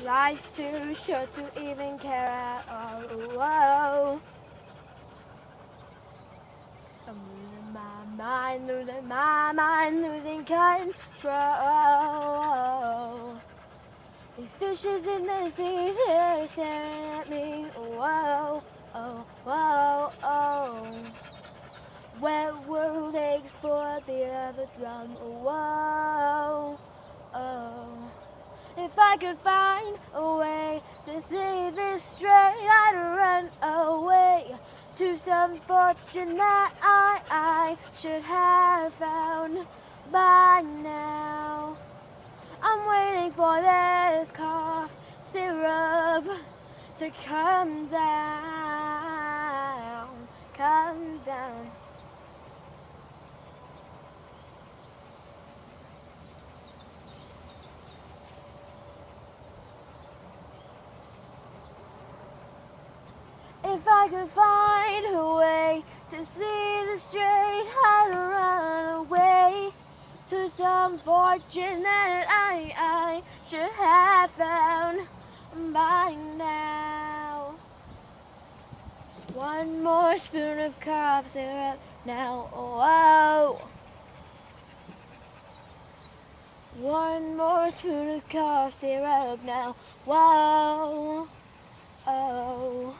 Life's too short to even care at all. Whoa. I'm losing my mind, losing control. These fishes in the sea, they're staring at me. Whoa, oh, whoa, oh. Wet world aches for the other drum. Whoa, oh. If I could find a way to see this straight, I'd run away to some fortune that I should have found by now. I'm waiting for this cough syrup to come down, come down. If I could find a way to see the straight, I'd run away to some fortune that I should have found by now. One more spoon of cough syrup now, whoa. One more spoon of cough syrup now, whoa, oh.